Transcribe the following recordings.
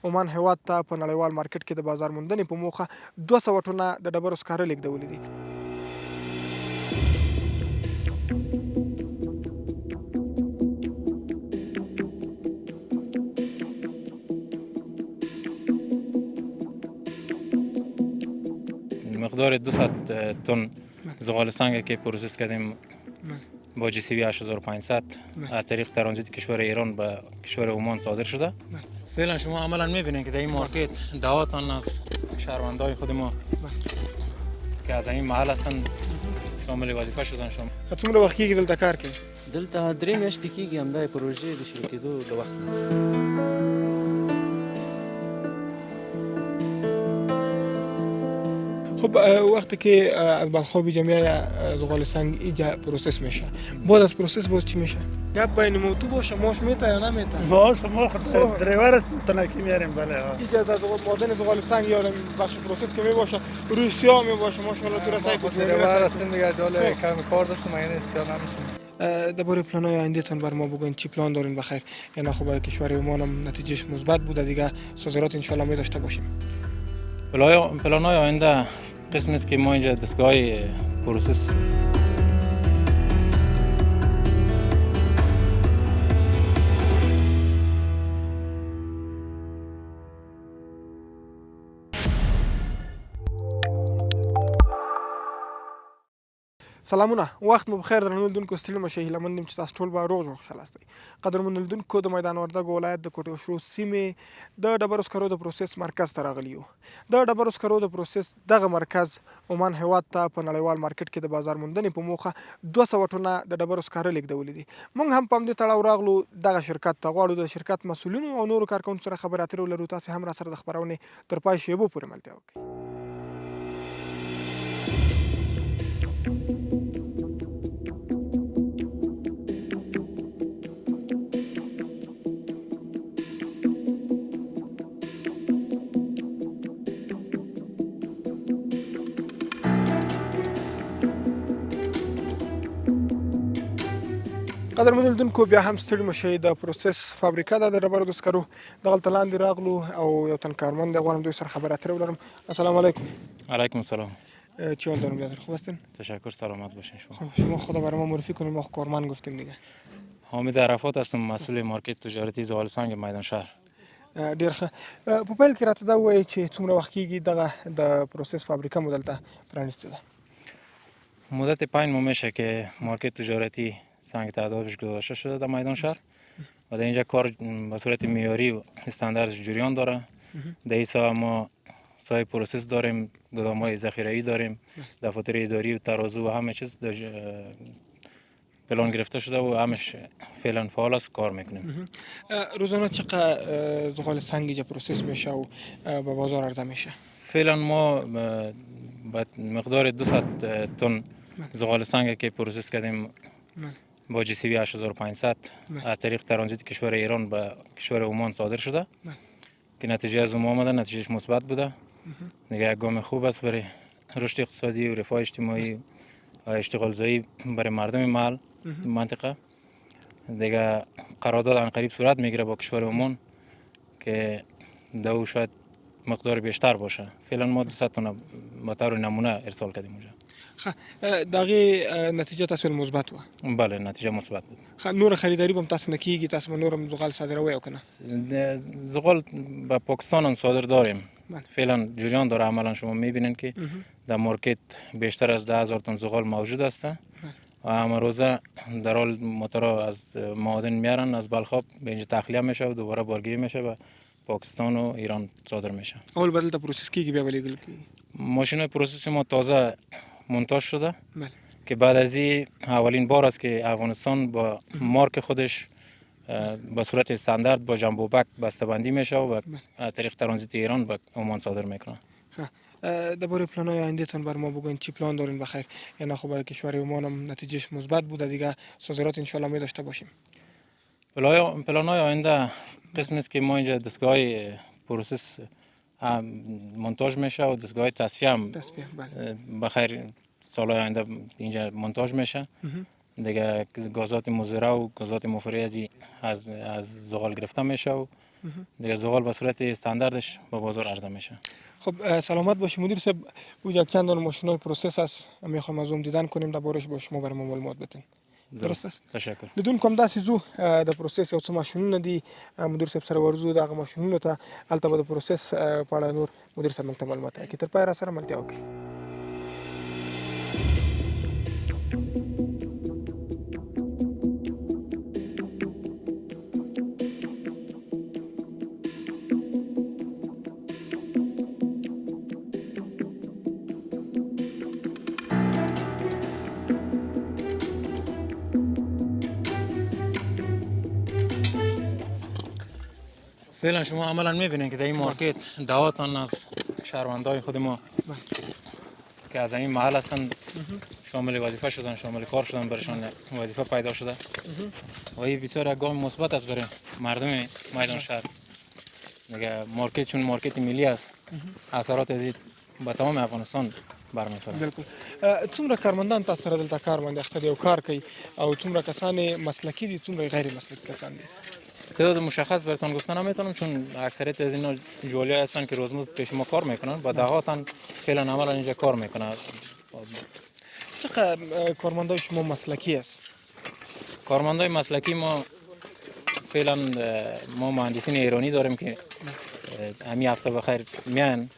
عمان هیواد ته په نړیوال مارکیټ کې د بازار موندنې په موخه 200 ټنه د ډبرو سکاره لیږدولي دي. مقدار 200 تن زغال سنگ که پروسس کردیم با GCV 8500 از طریق ترانزیت کشور ایران به کشور عمان صادر شده. فعلا شما عملا میبینید که در این مارکت دعوتان از شهروندای خود ما که از این محل هستن شامل وظیفه شدن. شما څومره وخت کېږي دلته کار کوي؟ دلته 3 میاشتې کېږي همدا پروژې د شروع کېدو د وخت. خب وقتی که از بلخاب جمعی زغال سنگ اینجا پروسس میشه، بعد از پروسس باز چی میشه؟ گپ بین موتو باشه، ماش میته یا نمیته؟ ماش ما خود دریور است تنکی میاریم. بله اینجا در معدن زغال سنگ یا بخش پروسس که میباشه روی سیاه میباشه ماشاءالله تو رسای خود دریور هستیم دیگه جاله کم کار داشتم این سیاه نمیشیم. درباره پلان‌های آیندهتون بر ما بگوین چی پلان دارین بخیر؟ یعنی خب برای کشور عمان هم نتیجهش مثبت بوده دیگه صادرات ان شاء الله می داشته باشیم. پلان‌های آینده قسم است که ما اینجا دستگاه پروسس سلامونه وخت مو بخیر درنو لیدونکو ستړي مه شئ هیله مند یم چې تاسو ټول به روغ جوړ خوشحاله استئ. قدرمنو لیدونکو د میدان وردګو ولایت د کوټې وشرو سیمې د ډبرو سکرو د پروسس مرکز ته راغلي یو. د ډبرو سکرو د پروسس دغه مرکز عمان هیواد ته په نړیوال مارکیټ کې د بازار موندنې په موخه 200 ټنه د ډبرو سکاره لیږدولي دي. موږ هم په همدې تړاو راغلو دغه شرکت ته غواړو د شرکت مسؤلینو او نورو کارکوونکو سره خبرې اترې ولرو. تاسې هم راسره د خپرونې تر پای شیبو پورې ملتیا وکړئ. قدرمنو لیدونکو بیا هم ستړي مه شئ د پروسس فابریکه ده د ډبرو د سکرو دغلته لاندې راغلو او یو تن کارمند دی غواړم دوی سره خبرې اترې ولرم. السلام علیکم. علیکم السلام. چی حال دارم بیادر؟ خوب هستین؟ تشکر سلامت باشین. خب شما خدا برای ما معرفی کنید. ما کارمند گفتیم دیگه. حامد عرفات هستم مسئول مارکت تجارتی زغال سنگ میدان شهر. ډیر ښه. په پیل کې راته دا ووایئ چې څومره وخت کېږي دغه د پروسس فابریکه مو دلته پرانیستې ده؟ مدت 5 ماه میشه که مارکت تجارتی سنگ تعدادش گذاشته شده در میدان شهر و در اینجا کار به صورت معیاری و استانداردش جریان داره. در این ساحه ما سایه پروسس داریم، گدام‌های ذخیره‌ای داریم، دفاتر اداری و ترازو و همه چیز پلان گرفته شده و همش فعلا فعال است کار میکنیم. روزانه چقدر زغال سنگ اینجا پروسس میشه و به بازار عرضه میشه؟ فعلا ما با مقدار 200 تن زغال سنگ که پروسس کردیم با GCV 8500 از طریق ترانزیت کشور ایران به کشور عمان صادر شده که نتیجه از اون آمده، نتیجهش مثبت بوده. دیگه یک گام خوب است برای رشد اقتصادی و رفاه اجتماعی و اشتغال زایی برای مردم محل منطقه. دیگه قرارداد عن قریب صورت میگیره با کشور عمان که دو شاید مقدار بیشتر باشه. فعلا ما 200 تن به طور نمونه ارسال کردیم اونجا. دغه نتیجه تاسو مثبت و؟ بله نتیجه مثبت بود. نور خریداری بم تاسو نه کیږي، تاسو نورم زغال صادروي او کنه؟ زغال به پاکستان هم صادر داریم. فعلا جریان داره. عملا شما میبینید که در مارکت بیشتر از 10,000 تن زغال موجود است و همه روزه در حال موتورها از معادن میارن از بلخاب به اینجا تخلیه میشه و دوباره بارگیری میشه و پاکستان و ایران صادر میشه. اول بدل تا پروسس کیږي بیا ولیږل کیږي؟ ماشین پروسس ما تازه مونتاژ شده که بعد از این اولین بار است که افغانستان با مارک خودش به صورت استاندارد با جنبوبک بسته‌بندی میشه و از طریق ترانزیت ایران به عمان صادر میکنه. درباره پلان‌های آیندهتون بر ما بگوین چی پلان دارین بخیر؟ یعنی خب برای کشور عمان هم نتیجهش مثبت بوده دیگه صادرات ان شاء الله می داشته باشیم. پلان‌های آینده قسم است که ما اینجا دستگاه پروسس مونتاژ میشه و دستگاه تصفیه هم بخیر سال‌های آینده اینجا مونتاژ میشه. دیگه گازات مضره و گازات مفری از زغال گرفته میشه و دیگه زغال به صورت استانداردش به بازار عرضه میشه. خب سلامت باشی مدیر صاحب. او یک چند دانه ماشینای پروسس است، میخوایم از اون دیدن کنیم دربارش با شما برام معلومات بدین. درست است؟ تشکر. بدون کوم داسې زو د پروسس او څه ماشینونه دي مدیر صاحب سره ورزو دغه ماشینونو ته البته به د پروسس په اړه نور مدیر صاحب موږ ته معلومات راکړي. تر پای را سره ملتیا وکړي. فعلا شما عملا میبینید که در این مارکت دعواتان از شهروندای خود ما که از این محل هستن شامل وظیفه شدن، شامل کار شدن، برشان وظیفه پیدا شده و این بسیار یک گام مثبت است برای مردم میدان شهر. دیگه مارکت چون مارکت ملی است، اثرات از این به تمام افغانستان برمیخوره. بالکل. څومره کارمندان تاسو سره دلته کار باندې اخته دي او کار کوي او څومره کسان مسلکی دي څومره غیر مسلکی کسان دي؟ تعداد مشخص براتون گفتن نمیتونم چون اکثریت از اینا جوالی هستن که روزمروز پیش ما کار میکنن، با دهاتن فعلا عملا اینجا کار میکنن. چقدر کارمندای شما مسلکی است؟ کارمندای مسلکی ما فعلا ما مهندسین ایرانی داریم که همین هفته بخیر میان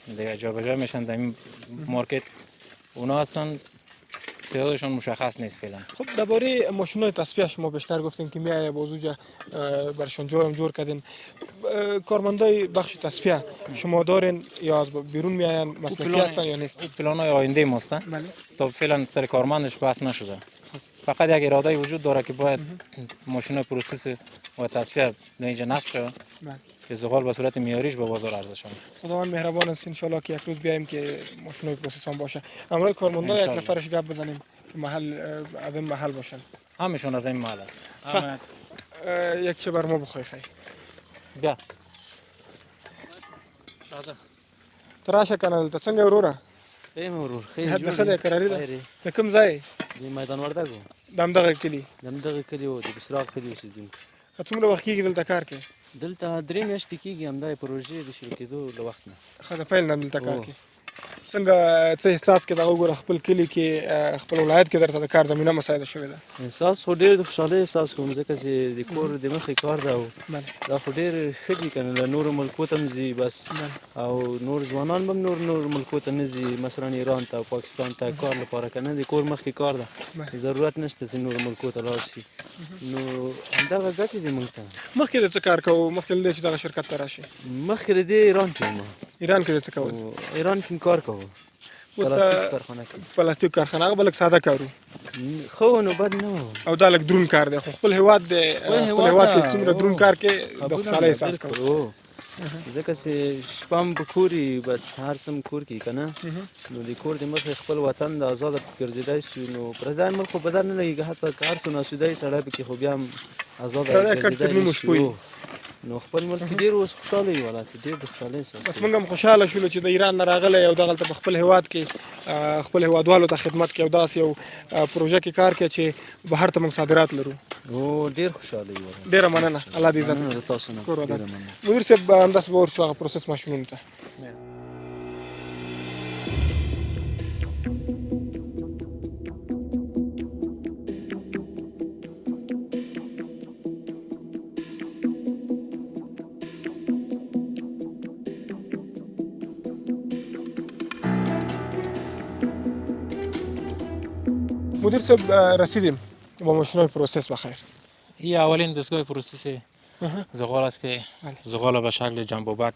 دیگه جابجا میشن در این مارکت. اونا هستن تعدادشون مشخص نیست فعلا. خب درباره ماشینای تصفیه شما بیشتر گفتین که میایه بازوجا برشان جای هم جور کردین. کارمندای بخش تصفیه شما دارین یا از بیرون میاین مسلکی هستن یا نیست؟ پلانای آینده ماست. بله. تا فعلا سر کارمندش بحث نشده. فقط یک اراده وجود داره که باید ماشین پروسس و تصفیه در اینجا نصب شود که زغال به صورت معیاریش به بازار عرضه شود. خداوند مهربان است، ان شاءالله که یک روز بیایم که ماشینای پروسس هم باشه. امروز کارمندا یک نفرش گپ بزنیم که محل از این محل باشن. همشون از این محل است. یک چه بر ما بخوای خیر. بیا. تراشه کنه دلته څنګه وروره؟ خیر مرور خیر صحت د خدای قراری ده. خیر د کوم ځای؟ د میدان وردګو دمدغه کلی. دغه کلی و د بسراغ کلی اوسېدونکي. څومره وخت کېږي دلته کار کوي؟ دلته 3 میاشتې کېږي همدا پروژې د شروع کېدو له وخت نه. ښه د پیل نه دلته کار کوي. څنګه څه احساس کې دا وګوره خپل کلی کې خپل ولایت کې درته د کار زمينه مساعده شوې ده؟ احساس خو ډېر د خوشحالۍ احساس کوم ځکه چې د کور د مخې کار ده او دا خو ډېر ښه دي که نه له نورو ملکو ته هم ځي بس او نور ځوانان به هم نور ملکو ته نه ځي مثلا ایران ته او پاکستان ته کار لپاره که نه د کور مخکې کار ده ضرورت نشته چې نورو ملکو ته لاړ شي نو همدغه ګټې دي موږ ته. مخکې د څه کار کوو؟ مخکې له دې چې دغه شرکت ته راشي مخکې د دې ایران کې وم. ایران کې د څه کول؟ ایران کې کار کوو پلاستیک کارخانه کې. پلاستیک کارخانه هغه به لږ ساده کار و ښه نو بد نه و او دا لږ دروند کار دی خو خپل هېواد دی خپل هېواد کې څومره دروند کار کې د خوشحالۍ احساس کوو ځکه چې شپه هم په کور یي بس هر څه هم کور کې که نه نو د کور د مخې خپل وطن د ازاده ګرځېدی شو نو پردی ملک خو په در نه لګېږي حتی که هر څو ناسوده یي سړی پکې خو بیا هم ازاده ګرځېدی شو نو خپل ملک کې ډېر اوس خوشحاله یي والله چې ډېر د خوشحالۍ احساس بس موږ هم خوشحاله شولو چې د ایران نه راغلی او دغلته په خپل هېواد کې خپل هېوادوالو ته خدمت کوي او داسې یو پروژه کې کار کوي چې بهر ته موږ صادرات لرو. نو ډېر خوشحاله یي والله. ډېره مننه، الله دې عزت مننه تاسو نه کور ودان. ډېره مننه. مدیر صاحب همداسې به ورشو هغه پروسس ماشینونو ته. مدیر صاحب رسیدیم با ماشینای پروسس بخیر. این اولین دستگاه پروسس زغال است که زغال به شکل جنبوبک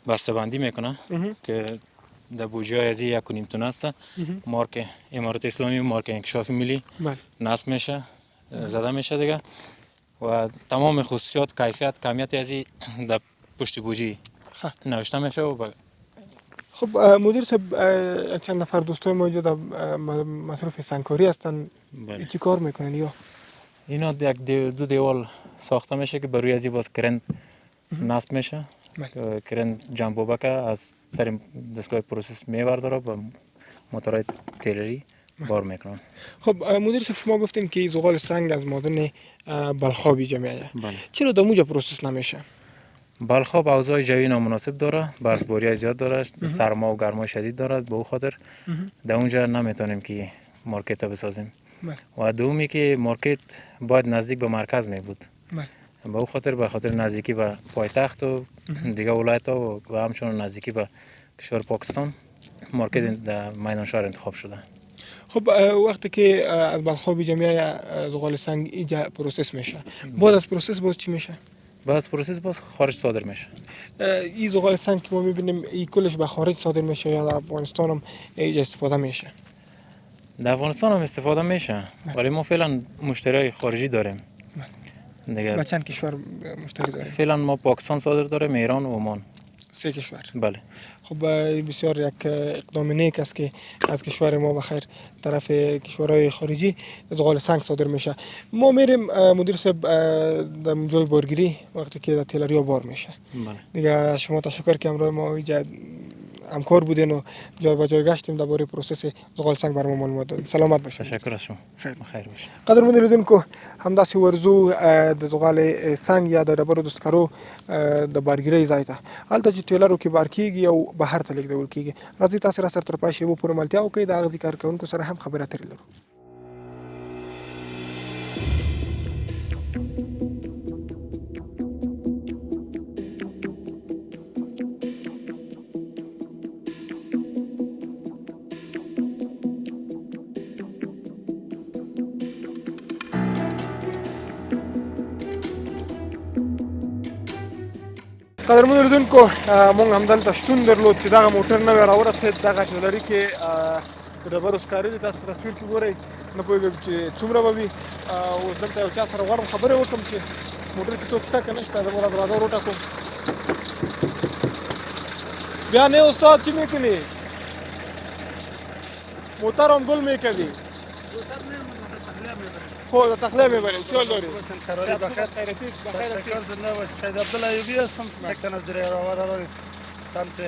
بسته بندی میکنه که در بوجه های از 1.5 تن است. مارک امارات اسلامی و مارک انکشاف ملی نصب میشه زده میشه دیگه و تمام خصوصیات کیفیت کمیت از این در پشت بوجی نوشته میشه و خب مدیر صاحب چند نفر دوستای ما اینجا در مصروف سنگکاری هستن. چی کار میکنن یا؟ اینا دو دیوال ساخته میشه که بر روی ازی باز کرند نصب میشه. کرند جنبوبک از سر دستگاه پروسس میبرداره با موتورهای تیلری بار میکنن. خب مدیر صاحب شما گفتین که زغال سنگ از معدن بلخابی جمعیه. بله. چرا در موجه پروسس نمیشه؟ بلخاب اوضاع جوی نامناسب داره، برفباری زیاد داره، سرما و گرمای شدید داره، به او خاطر در اونجا نمیتونیم که مارکت بسازیم. و دومی که مارکت باید نزدیک به مرکز می بود. به او خاطر به خاطر نزدیکی به پایتخت و دیگه ولایت ها و همچنان نزدیکی به کشور پاکستان مارکت در میدان شهر انتخاب شده. خب وقتی که از بلخابی جمعیه زغال سنگ اینجا پروسس میشه، بعد از پروسس باز چی میشه؟ باز پروسس باز خارج صادر میشه. این زغال سنگ که ما میبینیم این کلش به خارج صادر میشه یا در افغانستان هم اینجا استفاده میشه؟ در افغانستان هم استفاده میشه ولی ما فعلا مشتری خارجی داریم. دیگه با چند کشور مشتری داریم؟ فعلا ما پاکستان صادر داریم، ایران و عمان. 3 کشور. بله. خب بسیار یک اقدام نیک است که از کشور ما بخیر طرف کشورهای خارجی زغال سنگ صادر میشه. ما میریم مدیر صاحب در جای بارگیری وقتی که در تیلریا بار میشه. بله. دیگه شما تشکر که امروز ما اینجا همکار بودین و جای به جای گشتیم درباره پروسس زغال سنگ برام معلومات دادین. سلامت باشید. تشکر از شما. خیر باشید. قدرمن لیدونکو همداسې ورزو د زغال سنگ یا د ډبرو د سکرو د بارګیرۍ ځای ته هلته چې ټیلرو کې بار کیږي او بهر ته لیږدول کیږي. راځئ تاسې را سره تر پای شیبو پورې ملتیا وکړئ د هغه ځای کارکوونکو سره هم خبرې اترې لرو. قدرمنو لیدونکو مونږ همدلته شتون درلود چې دغه موټر نوی راورسېد دغه ټیلري کې د ډبرو سکاره دي. تاسو په تصویر کې ګورئ، نه پوهېږم چې څومره به وي. اوس دلته یو چا سره غواړم خبرې وکړم چې موټر کې څوک شته که نه شته. زه به دا دروازه ور وټکوم. بیا نه استاد چی میکنی؟ موتر هم گل میکردی؟ خب تخلیه میبریم. چی حال داری؟ خیراتی بخیر. خیراتی است. بخیر هستی؟ تشکر زنده باش. سید عبدالله ایوبی هستم. یک تن از دریاوار سمت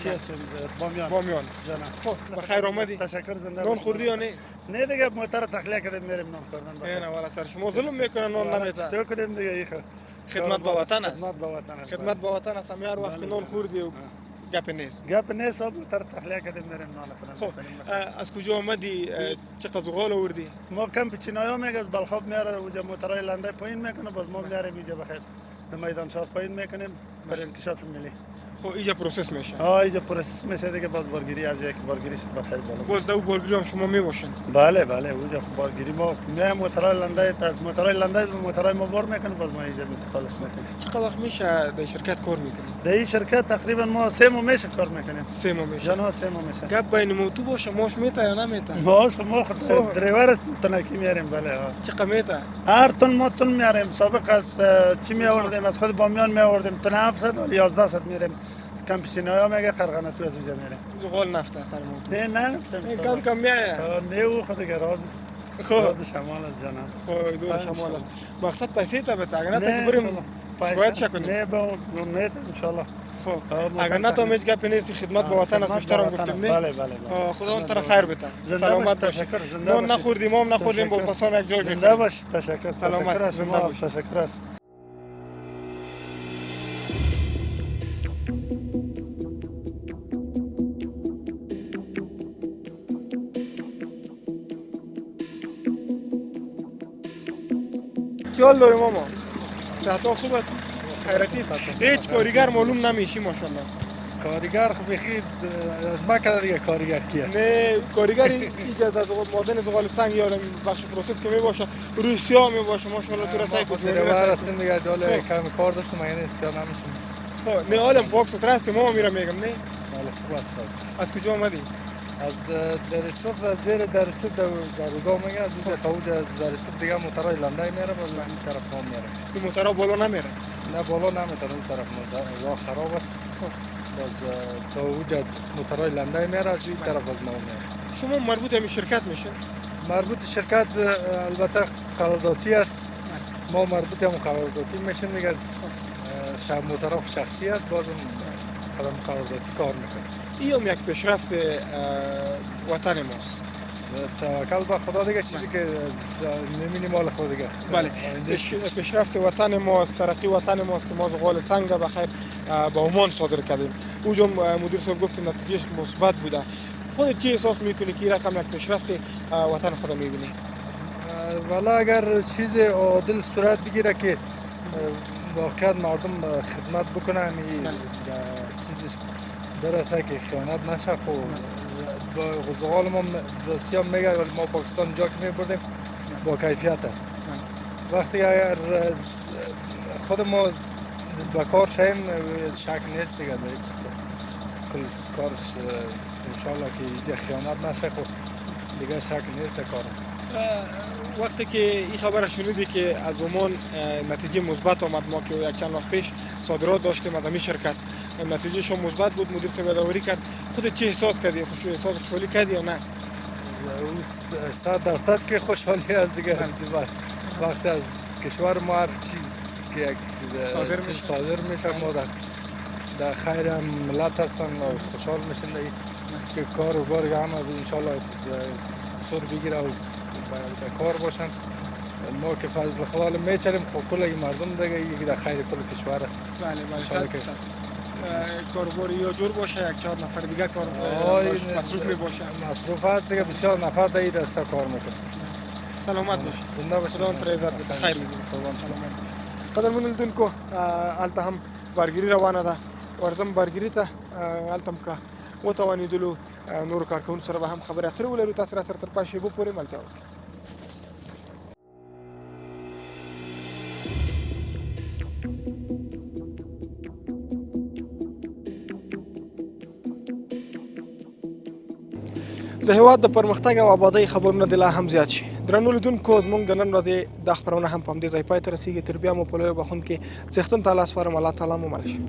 چی هستیم؟ بامیان. جانم. خب بخیر آمدی. تشکر زنده نان باش. خوردی یا نه؟ نه دیگه موتر تخلیه کردیم میریم نان خوردن. نه والا سر شما ظلم میکنن نان نمیده. چطور کنیم دیگه ای خدمت به وطن است. خدمت به وطن است. خدمت به وطن است. همیار وقت بله، نان بله. خوردی و گپ نیست. گپ نیست. موتر تخلیه کردیم میریم نان خب خوردن. از کجا آمدی؟ چقدر زغال آوردی؟ ما کم پیچینایا میگه از بلخاب میاره اونجا موترای لنده پایین میکنه، باز ما میاریم اینجا بخیر به میدان شهر پایین میکنیم برای انکشاف ملی. خب اینجا پروسس میشه. اینجا پروسس میشه دیگه، باز بارگیری از جایی که بارگیری شد بخیر بالا. باز دو بارگیری هم شما میباشین؟ بله اونجا بارگیری ما میایم موترای لنده از موترای لنده به موترای ما بار میکنه، باز ما اینجا خالص میکنیم. چقدر وقت میشه در شرکت کار میکنی؟ در این شرکت تقریبا ما 3 ماه میشه کار میکنیم. 3 ماه میشه. جانا 3 ماه میشه. گپ بین موتو باشه ماش میته یا نمیته؟ ما خود دریور است تنکی میاریم. بله چقدر میته؟ هر تن ما تن میاریم. سابق از چی می آوردیم؟ از خود بامیان می آوردیم تن 700 و 1100 میریم. کم پیشینایا میگه قرغنه تو از اونجا میریم. زغال نفته سر موتو. نه نفتم. کم میایه. نه او خود دیگه راز شمال است جانم. خب زور شمال است. مقصد پیسه تا بده. اگر نه تا بریم شکایت شکنیم. نه با امید ان شاء الله. خب اگر نه تا هیچ گپ نیست. خدمت به وطن است. بیشتر گفتیم نه. بله. خدا اون تر خیر بده. سلامت باش. تشکر. زنده باش. ما نخوردیم ما هم نخوردیم با پسان یک جای زنده باش. تشکر. سلامت. زنده باش. تشکر است. چی حال داری ماما؟ صحت خوب است؟ خیراتی است؟ هیچ کارگر معلوم نمیشی ماشاءالله. کارگر خب بخیر از ما که دیگه کارگر کی است؟ نه کارگر ایجاد از معدن زغال سنگ یا بخش پروسس که میباشه روی سیاه میباشه ماشاءالله تو رسای کجا دریاوار هستیم دیگه جاله کم کار داشتم یعنی سیاه نمیشم. خب نه عالم پاک ستر است ماما میرم میگم نه. بله خوب است. از کجا آمدی؟ از درسوف از زیر درسوف در زادگاه میگه از اونجا تا اونجا از درسوف دیگه موترای لنده میره باز این طرف ما میره. این موترها بالا نمیره؟ نه بالا نمیتونه اون طرف راه خراب است. باز تا اونجا موترای لنده میره از این طرف از ما میره. شما مربوط به شرکت میشین؟ مربوط شرکت البته قراردادی است. ما مربوط به قراردادی میشیم دیگه. موترها شخصی است باز قراردادی کار میکنه. این هم یک پیشرفت وطن ماست. توکل به خدا دیگه، چیزی که نمی‌بینی مال خود دیگه. بله پیشرفت وطن ماست، ترقی وطن ماست که ما زغال سنگ بخیر به عمان صادر کردیم. اونجا مدیر صاحب گفت که نتیجهش مثبت بوده. خودت چی احساس میکنی که این رقم یک پیشرفت وطن خود میبینی؟ والا اگر چیز عادل صورت بگیره که واقعا مردم خدمت بکنن، چیزش برسه که خیانت نشه. خب با زغال ما روسیه میگه ما پاکستان جا که میبردیم با کیفیت است. وقتی اگر خود ما دست به کار شیم شک نیست دیگه، کل کارش انشالله که اینجا خیانت نشه. خب دیگه شک نیست کار. وقتی که این خبر شنیدی که از عمان نتیجه مثبت آمد، ما که یک چند وقت پیش صادرات داشتیم از همین شرکت، نتیجه شما مثبت بود، مدیر صاحب یادآوری کرد، خودت چه احساس کردی؟ احساس خوشحالی کردی یا نه؟ 100% که خوشحالی است دیگه. وقتی از کشور ما هر چیز که صادر میشه ما در خیر ملت هستن و خوشحال میشن که کار و بار همه انشالله سر بگیره و به کار باشن. ما که فضل خلال میچریم خب کل این مردم دیگه یک در خیر کل کشور است. بله کاربار یا جور باشه، یک 4 نفر دیگه کار مصروف می باشه. مصروف هست که بسیار نفر در این راستا کار میکنه. سلامت باش. زنده باش. خدا تر عزت بده. خیر قدرمن لیدونکو الته هم بارګری روانه ده، ورزم بارګری ته الته هم که وتوانېدلو نور کارکونکو سره به هم خبرې اترې ولرو. تاسو را سره تر پای شیبو پورې ملتیا وکړئ. د هېواد د پرمختګ او آبادۍ خبرونه د لا هم زیات شي. درنو لیدونکو زموږ د نن ورځې دا خپرونه هم په همدې ځای پای ته رسېږي. تر بیا مو په لویو بخښونکي څښتن ته الله سپارم. الله تعالی مو مل شي.